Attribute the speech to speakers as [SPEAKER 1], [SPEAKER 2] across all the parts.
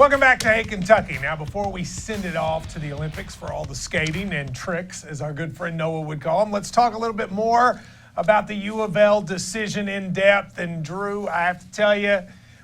[SPEAKER 1] Welcome back to Hey Kentucky. Now, before we send it off to the Olympics for all the skating and tricks, as our good friend Noah would call them, let's talk a little bit more about the U of L decision in depth. And Drew, I have to tell you,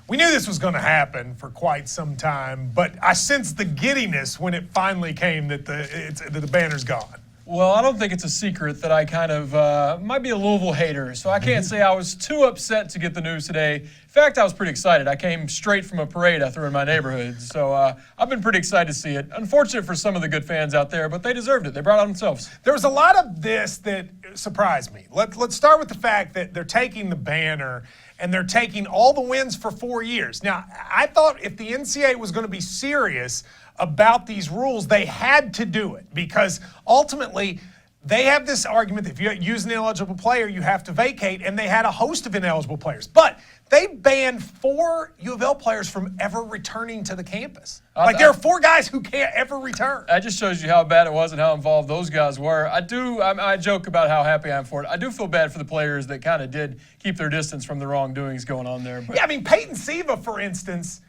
[SPEAKER 1] we knew this was going to happen for quite some time, but I sensed the giddiness when it finally came that the banner's gone.
[SPEAKER 2] Well, I don't think it's a secret that I kind of might be a Louisville hater, so I can't say I was too upset to get the news today. In fact, I was pretty excited. I came straight from a parade I threw in my neighborhood, so I've been pretty excited to see it. Unfortunate for some of the good fans out there, but they deserved it. They brought it on themselves.
[SPEAKER 1] There was a lot of this that surprised me. Let's start with the fact that they're taking the banner and they're taking all the wins for 4 years. Now, I thought if the NCAA was going to be serious about these rules, they had to do it because ultimately they have this argument that if you use an ineligible player, you have to vacate, and they had a host of ineligible players. But they banned 4 U of L players from ever returning to the campus. There are 4 guys who can't ever return.
[SPEAKER 2] That just shows you how bad it was and how involved those guys were. I joke about how happy I am for it. I do feel bad for the players that kind of did keep their distance from the wrongdoings going on there. But.
[SPEAKER 1] Yeah, I mean, Peyton Siva, for instance,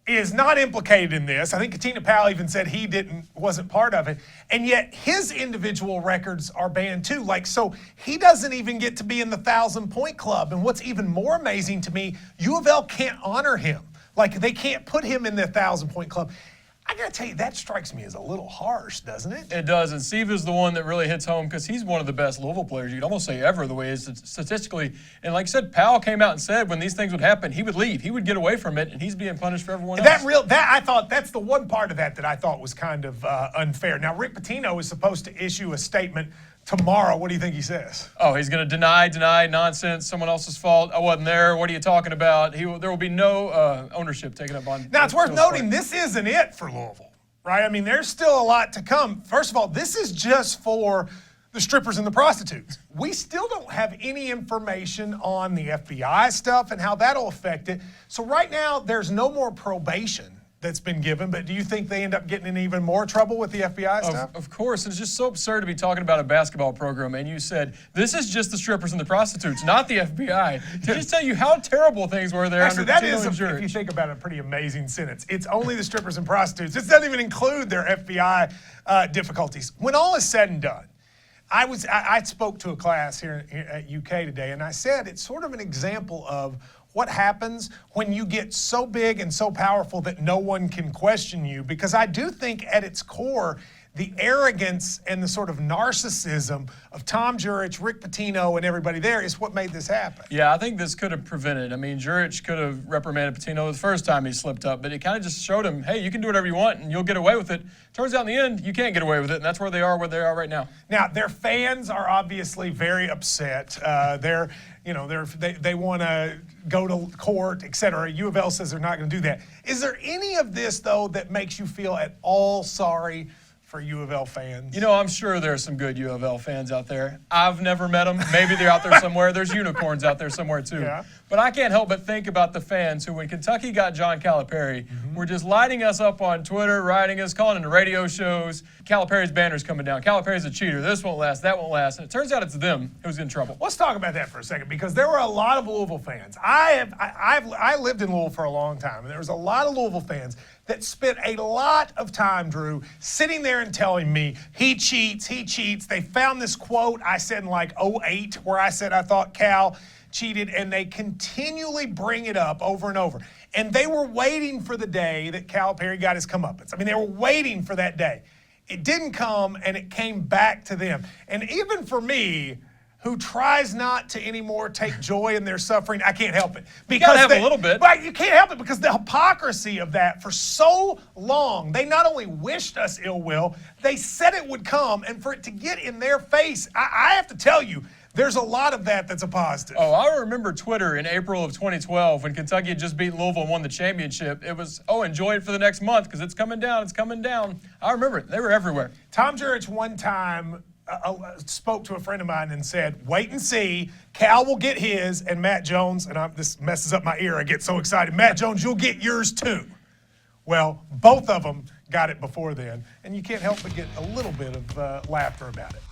[SPEAKER 1] is not implicated in this. I think Pitino even said he wasn't part of it. And yet his individual records are banned too. So he doesn't even get to be in the 1,000-point club. And what's even more amazing to me, U of L can't honor him. They can't put him in the 1,000-point club. I got to tell you, that strikes me as a little harsh, doesn't it?
[SPEAKER 2] It does, and Steve is the one that really hits home because he's one of the best Louisville players, you'd almost say ever, the way he is statistically. And like I said, Powell came out and said when these things would happen, he would leave. He would get away from it, and he's being punished for everyone else.
[SPEAKER 1] I thought that's the one part of that I thought was kind of unfair. Now, Rick Pitino is supposed to issue a statement tomorrow. What do you think he says?
[SPEAKER 2] Oh, he's going to deny, nonsense, someone else's fault. I wasn't there. What are you talking about? There will be no ownership taken up on.
[SPEAKER 1] Now, it's worth noting this isn't it for Louisville. Right? I mean, there's still a lot to come. First of all, this is just for the strippers and the prostitutes. We still don't have any information on the FBI stuff and how that'll affect it. So right now, there's no more probation that's been given, but do you think they end up getting in even more trouble with the FBI stuff?
[SPEAKER 2] Of course. It's just so absurd to be talking about a basketball program, and you said, this is just the strippers and the prostitutes, not the FBI. To just tell you how terrible things were there
[SPEAKER 1] Actually,
[SPEAKER 2] under
[SPEAKER 1] that
[SPEAKER 2] Pitino
[SPEAKER 1] is, if you think about it, a pretty amazing sentence. It's only the strippers and prostitutes. This doesn't even include their FBI difficulties. When all is said and done, I spoke to a class here at UK today, and I said it's sort of an example of what happens when you get so big and so powerful that no one can question you. Because I do think at its core, the arrogance and the sort of narcissism of Tom Jurich, Rick Pitino, and everybody there is what made this happen.
[SPEAKER 2] Yeah, I think this could have prevented. I mean, Jurich could have reprimanded Pitino the first time he slipped up, but it kind of just showed him, hey, you can do whatever you want and you'll get away with it. Turns out in the end, you can't get away with it, and that's where they are right now. Now,
[SPEAKER 1] their fans are obviously very upset. They want to go to court, et cetera. U of L says they're not going to do that. Is there any of this, though, that makes you feel at all sorry for U of L fans?
[SPEAKER 2] You know, I'm sure there are some good U of L fans out there. I've never met them. Maybe they're out there somewhere. There's unicorns out there somewhere, too.
[SPEAKER 1] Yeah.
[SPEAKER 2] But I can't help but think about the fans who, when Kentucky got John Calipari, were just lighting us up on Twitter, writing us, calling into radio shows. Calipari's banner's coming down. Calipari's a cheater. This won't last. That won't last. And it turns out it's them who's in trouble.
[SPEAKER 1] Let's talk about that for a second, because there were a lot of Louisville fans. I lived in Louisville for a long time, and there was a lot of Louisville fans that spent a lot of time, Drew, sitting there and telling me, he cheats, he cheats. They found this quote I said in like 2008 where I said I thought Cal cheated, and they continually bring it up over and over. And they were waiting for the day that Calipari got his comeuppance. I mean, they were waiting for that day. It didn't come, and it came back to them. And even for me, who tries not to anymore take joy in their suffering, I can't help it.
[SPEAKER 2] Because you gotta have a little bit.
[SPEAKER 1] Right, you can't help it because the hypocrisy of that for so long, they not only wished us ill will, they said it would come, and for it to get in their face, I have to tell you, there's a lot of that's a positive.
[SPEAKER 2] Oh, I remember Twitter in April of 2012 when Kentucky had just beat Louisville and won the championship. It was, enjoy it for the next month because it's coming down, it's coming down. I remember it. They were everywhere.
[SPEAKER 1] Tom Jurich one time spoke to a friend of mine and said, wait and see, Cal will get his, and Matt Jones, and this messes up my ear, I get so excited, Matt Jones, you'll get yours too. Well, both of them got it before then, and you can't help but get a little bit of laughter about it.